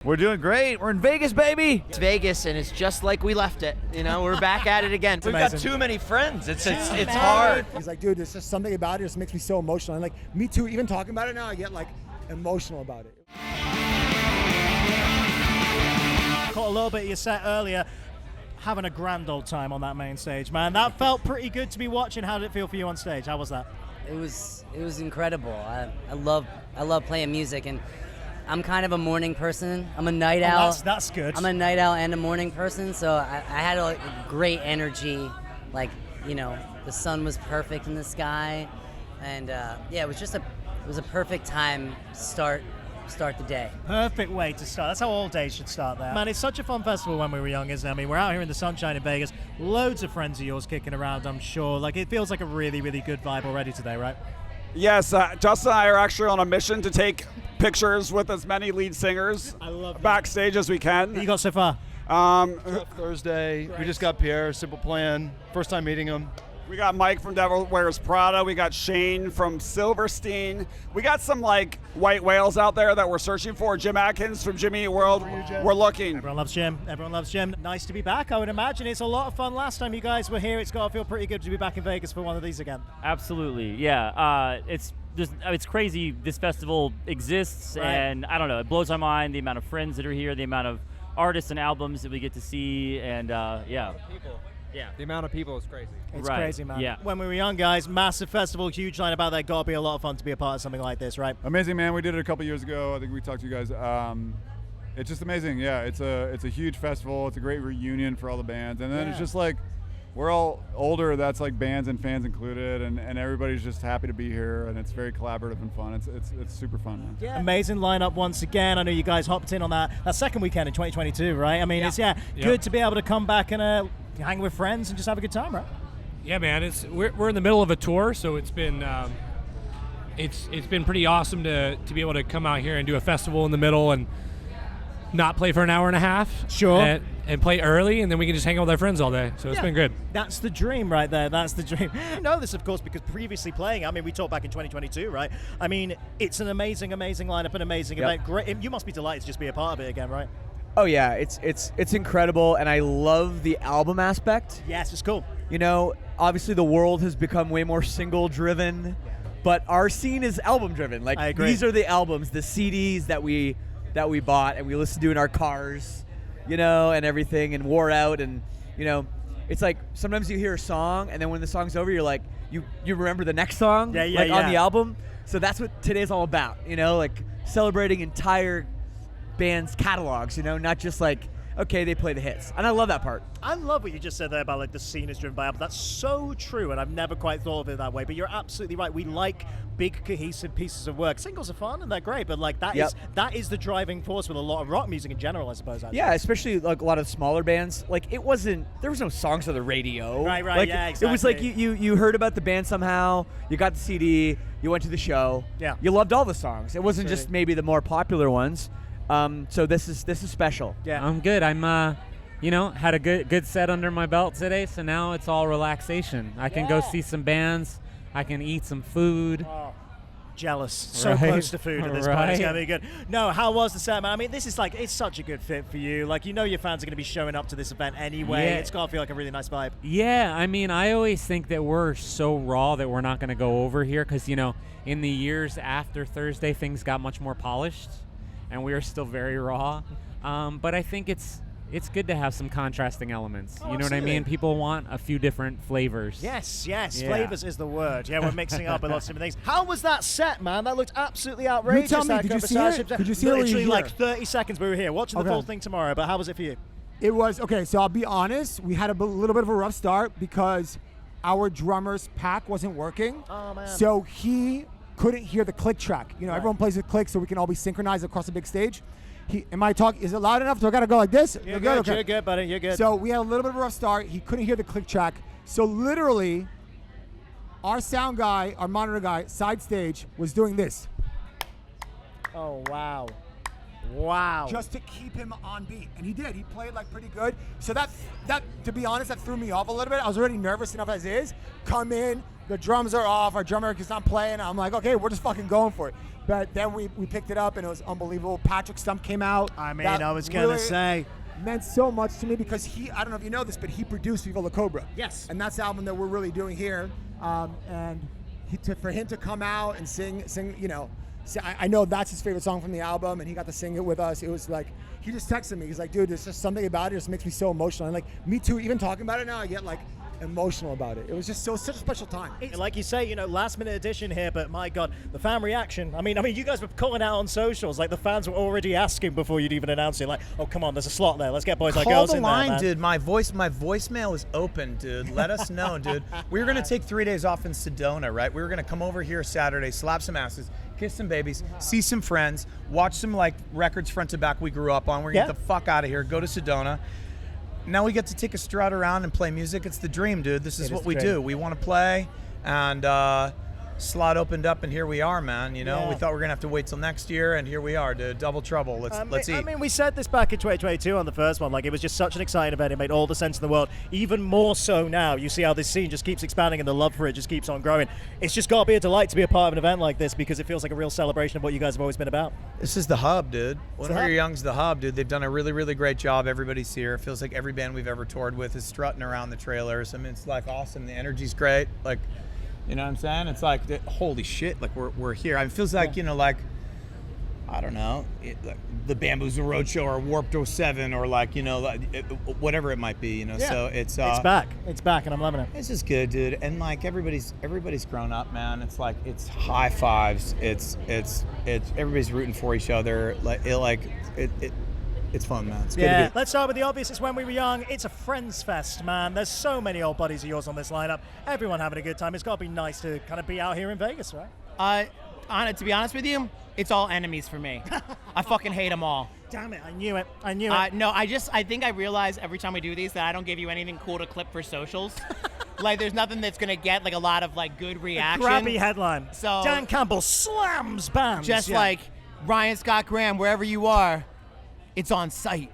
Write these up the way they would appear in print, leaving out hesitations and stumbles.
We're doing great. We're in Vegas, baby. It's Vegas, and it's just like we left it. You know, we're back at it again. We've got too many friends. It's hard. He's like, dude, there's just something about it. It just makes me so emotional. And like, me too. Even talking about it now, I get like emotional about it. Caught a little bit of your set earlier. Having a grand old time on that main stage, man. That felt pretty good to be watching. How did it feel for you on stage? How was that? It was incredible. I love playing music, and I'm kind of a morning person. I'm a night owl. That's good. I'm a night owl and a morning person, so I had a great energy. Like, you know, the sun was perfect in the sky, and yeah, it was a perfect time to start the day. Perfect way to start. That's how all days should start there. Man, it's such a fun festival when we were young, isn't it? I mean, we're out here in the sunshine in Vegas. Loads of friends of yours kicking around, I'm sure. Like, it feels like a really, really good vibe already today, right? Yes, Justin and I are actually on a mission to take pictures with as many lead singers backstage as we can. What you got so far? Thursday. We just got Pierre, Simple Plan. First time meeting him. We got Mike from Devil Wears Prada. We got Shane from Silverstein. We got some like white whales out there that we're searching for. Jim Atkins from Jimmy Eat World. We're looking. Everyone loves Jim. Everyone loves Jim. Nice to be back, I would imagine. It's a lot of fun. Last time you guys were here, it's got to feel pretty good to be back in Vegas for one of these again. Absolutely, yeah. It's crazy this festival exists, right. And I don't know, it blows my mind, the amount of friends that are here, the amount of artists and albums that we get to see, and yeah. Yeah, the amount of people is crazy. It's right. crazy, man. Yeah. When we were young, guys, massive festival, huge line about that. Got to be a lot of fun to be a part of something like this, right? Amazing, man. We did it a couple years ago. I think we talked to you guys. It's just amazing. Yeah, it's a huge festival. It's a great reunion for all the bands, and then it's just like we're all older. That's like bands and fans included, and everybody's just happy to be here, and it's very collaborative and fun. It's super fun, man. Yeah. Amazing lineup once again. I know you guys hopped in on that second weekend in 2022, right? I mean, it's good to be able to come back and hang with friends and just have a good time, right? Yeah, man. We're in the middle of a tour, so it's been it's been pretty awesome to be able to come out here and do a festival in the middle and not play for an hour and a half. Sure. And play early, and then we can just hang out with our friends all day. So it's been good. That's the dream right there. That's the dream. You know this, of course, because previously playing, I mean, we talked back in 2022, right? I mean, it's an amazing, amazing lineup, an amazing event. Great. You must be delighted to just be a part of it again, right? Oh yeah, it's incredible, and I love the album aspect. Yes, it's cool. You know, obviously the world has become way more single-driven, but our scene is album-driven. Like, I agree. These are the albums, the CDs that we bought and we listened to in our cars, you know, and everything, and wore out, and you know, it's like sometimes you hear a song, and then when the song's over, you're like, you remember the next song, on the album. So that's what today's all about, you know, like celebrating entire bands' catalogs, you know, not just like, okay, they play the hits. And I love that part. I love what you just said there about like the scene is driven by albums. That's so true, and I've never quite thought of it that way, but you're absolutely right. We like big cohesive pieces of work. Singles are fun and they're great, but like that is the driving force with a lot of rock music in general, I suppose. Actually. Yeah, especially like a lot of smaller bands. Like there was no songs on the radio. Right, like, yeah, exactly. It was like you heard about the band somehow, you got the CD, you went to the show, you loved all the songs. It wasn't just maybe the more popular ones. So this is special. Yeah, I'm good. I'm had a good set under my belt today, so now it's all relaxation. I can go see some bands. I can eat some food. Oh, jealous. So close to food at this point. It's going to be good. No, how was the set, man? I mean, this is like, it's such a good fit for you. Like, you know your fans are going to be showing up to this event anyway. Yeah. It's got to feel like a really nice vibe. Yeah, I mean, I always think that we're so raw that we're not going to go over here because, you know, in the years after Thursday, things got much more polished, and we are still very raw. But I think it's good to have some contrasting elements. You know what I mean? People want a few different flavors. Yes. Flavors is the word. Yeah, we're mixing up a lot of different things. How was that set, man? That looked absolutely outrageous. You tell me, did you see it? Did you see it? Literally like 30 seconds we were here. Watching the full thing tomorrow, but how was it for you? It was, okay, so I'll be honest. We had a little bit of a rough start because our drummer's pack wasn't working. Oh, man. So he couldn't hear the click track. You know, everyone plays with click so we can all be synchronized across a big stage. Am I talking? Is it loud enough? Do I gotta go like this? You're good. Okay. You're good, buddy. You're good. So we had a little bit of a rough start. He couldn't hear the click track. So literally, our sound guy, our monitor guy, side stage was doing this. Oh wow! Wow. Just to keep him on beat. And he did. He played like pretty good. So that to be honest, that threw me off a little bit. I was already nervous enough as is. Come in, the drums are off, our drummer is not playing. I'm like, okay, we're just fucking going for it. But then we picked it up and it was unbelievable. Patrick Stump came out. I mean, I was going to say. Meant so much to me because I don't know if you know this, but he produced Viva La Cobra. Yes. And that's the album that we're really doing here. And for him to come out and sing, I know that's his favorite song from the album, and he got to sing it with us. It was like, he just texted me. He's like, dude, there's just something about it just makes me so emotional. And like, me too, even talking about it now, I get like emotional about it. It was just such a special time. Like you say, last minute addition here, but my God, the fan reaction. I mean, you guys were calling out on socials, like the fans were already asking before you'd even announce it, like, oh, come on, there's a slot there. Let's get boys like girls in there, man. Call the line, dude. My voicemail is open, dude. Let us know, dude. We were going to take 3 days off in Sedona, right? We were going to come over here Saturday, slap some asses, kiss some babies, see some friends, watch some like records front to back we grew up on. We're going to get the fuck out of here, go to Sedona. Now we get to take a strut around and play music. It's the dream, dude. This is what we do. We want to play, and slot opened up, and here we are, man. We thought we were going to have to wait till next year, and here we are, dude. Double trouble. Let's eat. I mean, we said this back in 2022 on the first one. Like, it was just such an exciting event. It made all the sense in the world. Even more so now. You see how this scene just keeps expanding, and the love for it just keeps on growing. It's just got to be a delight to be a part of an event like this because it feels like a real celebration of what you guys have always been about. This is the hub, dude. When we were young's the hub, dude. They've done a really, really great job. Everybody's here. It feels like every band we've ever toured with is strutting around the trailers. I mean, it's like awesome. The energy's great. Like, you know what I'm saying? It's like, holy shit, like we're here. I mean, it feels like, like, I don't know, like the Bamboozle Roadshow or Warped 07 or like, whatever it might be, So it's back. It's back, and I'm loving it. It's just good, dude. And like everybody's grown up, man. It's like it's high fives. It's everybody's rooting for each other. It's fun, man. It's good to be. Let's start with the obvious. It's when we were young. It's a friends fest, man. There's so many old buddies of yours on this lineup. Everyone having a good time. It's got to be nice to kind of be out here in Vegas, right? To be honest with you, it's all enemies for me. I fucking hate them all. Damn it, I knew it. No, I think I realize every time we do these that I don't give you anything cool to clip for socials. Like, there's nothing that's going to get, like, a lot of, like, good reaction. Grabby headline. So Dan Campbell slams bands. Just like Ryan Scott Graham, wherever you are, it's on site.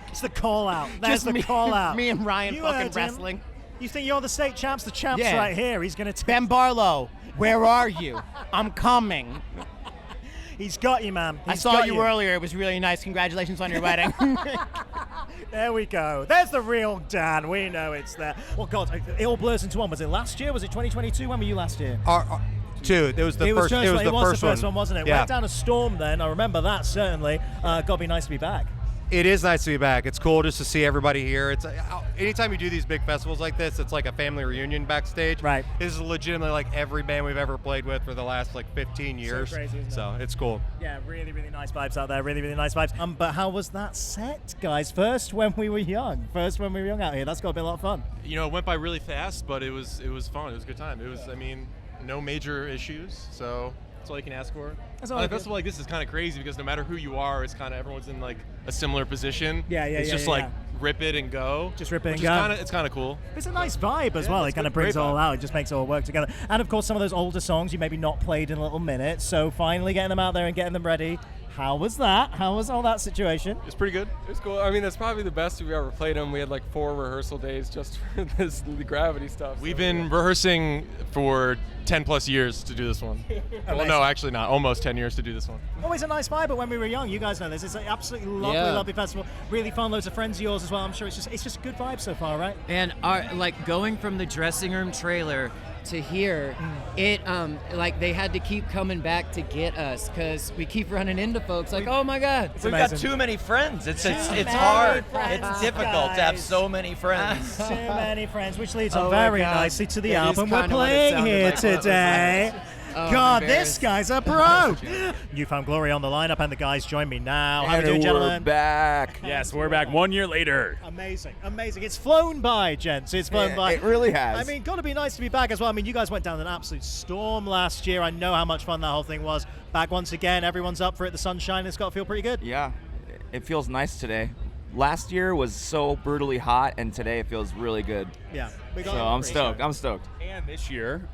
It's the call out. That's Just the call out. Me and Ryan fucking wrestling. You think you're the state champs? The champ's right here. He's going to Ben Barlow, where are you? I'm coming. He's got you, man. I saw you earlier. It was really nice. Congratulations on your wedding. There we go. There's the real Dan. We know it's there. Well, God, it all blurs into one. Was it last year? Was it 2022? When were you last year? Two. It was the first. It was the first one, wasn't it? Yeah. Went down a storm then. I remember that certainly. Got to be nice to be back. It is nice to be back. It's cool just to see everybody here. It's anytime you do these big festivals like this, it's like a family reunion backstage. Right. This is legitimately like every band we've ever played with for the last like 15 years. So crazy, isn't it? So it's cool. Yeah, really, really nice vibes out there. Really, really nice vibes. But how was that set, guys? First when we were young out here. That's got to be a lot of fun. It went by really fast, but it was fun. It was a good time. It was, no major issues. So that's all you can ask for. On a festival like this is kind of crazy because no matter who you are, it's kind of everyone's in like a similar position. It's just like rip it and go. Just rip it and go. It's kind of cool. It's a nice vibe as well. It kind of brings it all out. It just makes it all work together. And of course, some of those older songs you maybe not played in a little minute. So finally getting them out there and getting them ready. How was that? How was all that situation? It's pretty good. It's cool. I mean, that's probably the best we've ever played them. We had like 4 rehearsal days just for the gravity stuff. We've been rehearsing for 10 plus years to do this one. Well, no, actually not. Almost 10 years to do this one. Always a nice vibe, but when we were young, you guys know this. It's an absolutely lovely, lovely festival. Really fun. Loads of friends of yours as well. I'm sure it's just good vibes so far, right? And like going from the dressing room trailer to here, it like they had to keep coming back to get us because we keep running into folks like, oh my God, we've got too many friends. It's hard. It's difficult to have so many friends. Too many friends, which leads on very nicely to the album we're playing here today. God, this guy's a pro. Newfound Glory on the lineup, and the guys join me now. How are we doing, gentlemen? We're back. Yes, we're back 1 year later. Amazing. It's flown by, gents. It's flown by. It really has. I mean, got to be nice to be back as well. I mean, you guys went down an absolute storm last year. I know how much fun that whole thing was. Back once again, everyone's up for it. The sun's shining. It's got to feel pretty good. Yeah, it feels nice today. last year was so brutally hot, and today it feels really good. Yeah. So I'm stoked. I'm stoked. And this year,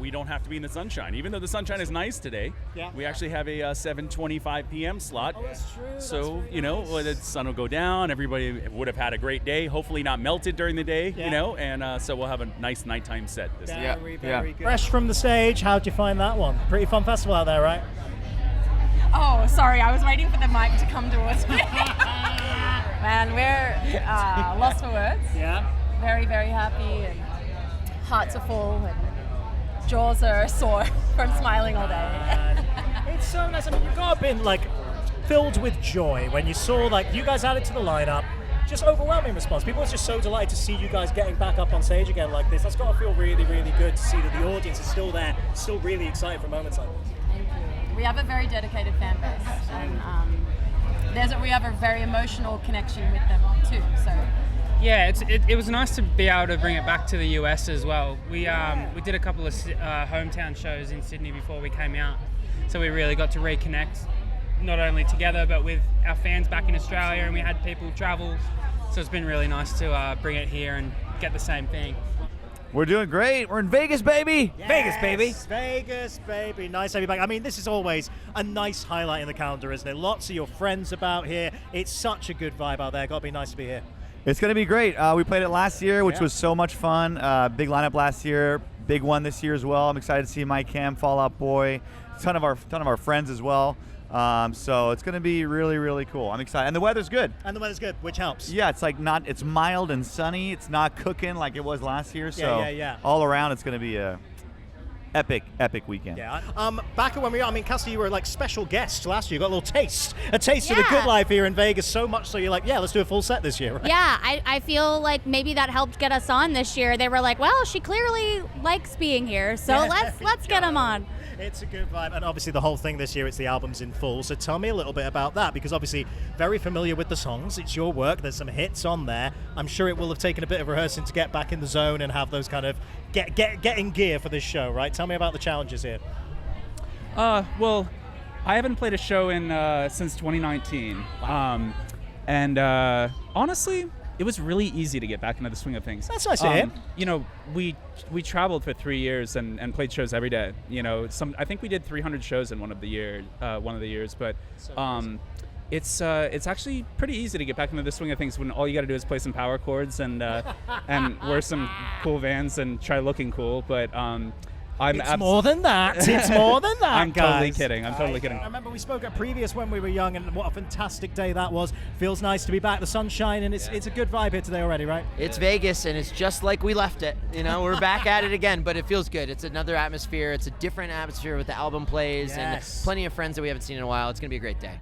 we don't have to be in the sunshine. Even though the sunshine is nice today, we actually have a 7:25 p.m. slot. Oh, that's true. So, the sun will go down. Everybody would have had a great day. Hopefully not melted during the day, and so we'll have a nice nighttime set this year. Very good. Fresh from the stage, how'd you find that one? Pretty fun festival out there, right? Oh, sorry, I was waiting for the mic to come towards me. Man, we're lost for words. Yeah. Very, very happy, and hearts are full, and jaws are sore from smiling all day. It's so nice. I mean, you've got to have been filled with joy when you saw you guys added to the lineup. Just overwhelming response. People are just so delighted to see you guys getting back up on stage again like this. That's got to feel really, really good to see that the audience is still there, still really excited for moments like this. Thank you. We have a very dedicated fan base, and we have a very emotional connection with them too. So. Yeah, it was nice to be able to bring it back to the US as well. We did a couple of hometown shows in Sydney before we came out, so we really got to reconnect, not only together but with our fans back in Australia, and we had people travel, so it's been really nice to bring it here and get the same thing. We're doing great. We're in Vegas, baby. Yes, Vegas, baby. Vegas, baby. Nice to have you back. I mean, this is always a nice highlight in the calendar, isn't it? Lots of your friends about here. It's such a good vibe out there. Got to be nice to be here. It's going to be great. We played it last year, which was so much fun. Big lineup last year, big one this year as well. I'm excited to see Mike Cam, Fall Out Boy, ton of our friends as well. So it's going to be really, really cool. I'm excited, and the weather's good. And the weather's good, which helps. Yeah, it's mild and sunny. It's not cooking like it was last year. So all around, it's going to be a epic weekend. Yeah. Back when Cassie, you were special guest last year. You got a little taste of the good life here in Vegas. So much so you're like, let's do a full set this year. Right? Yeah, I feel like maybe that helped get us on this year. They were like, well, she clearly likes being here, so let's get them on. It's a good vibe, and obviously the whole thing this year, it's the albums in full. So tell me a little bit about that, because obviously very familiar with the songs. It's your work. There's some hits on there. I'm sure it will have taken a bit of rehearsing to get back in the zone and have those kind of get in gear for this show, right? Tell me about the challenges here. Well, I haven't played a show in since 2019, and honestly, it was really easy to get back into the swing of things. That's nice to hear. We traveled for 3 years and played shows every day. I think we did 300 shows in one of the years, but it's actually pretty easy to get back into the swing of things when all you got to do is play some power chords and wear some cool Vans and try looking cool. But it's more than that. It's more than that, I'm guys. totally kidding. I'm totally kidding. I remember we spoke at previous when we were young, and what a fantastic day that was. Feels nice to be back. The sunshine, and it's a good vibe here today already, right? It's Vegas, and it's just like we left it. We're back at it again, but it feels good. It's another atmosphere. It's a different atmosphere with the album plays and plenty of friends that we haven't seen in a while. It's going to be a great day.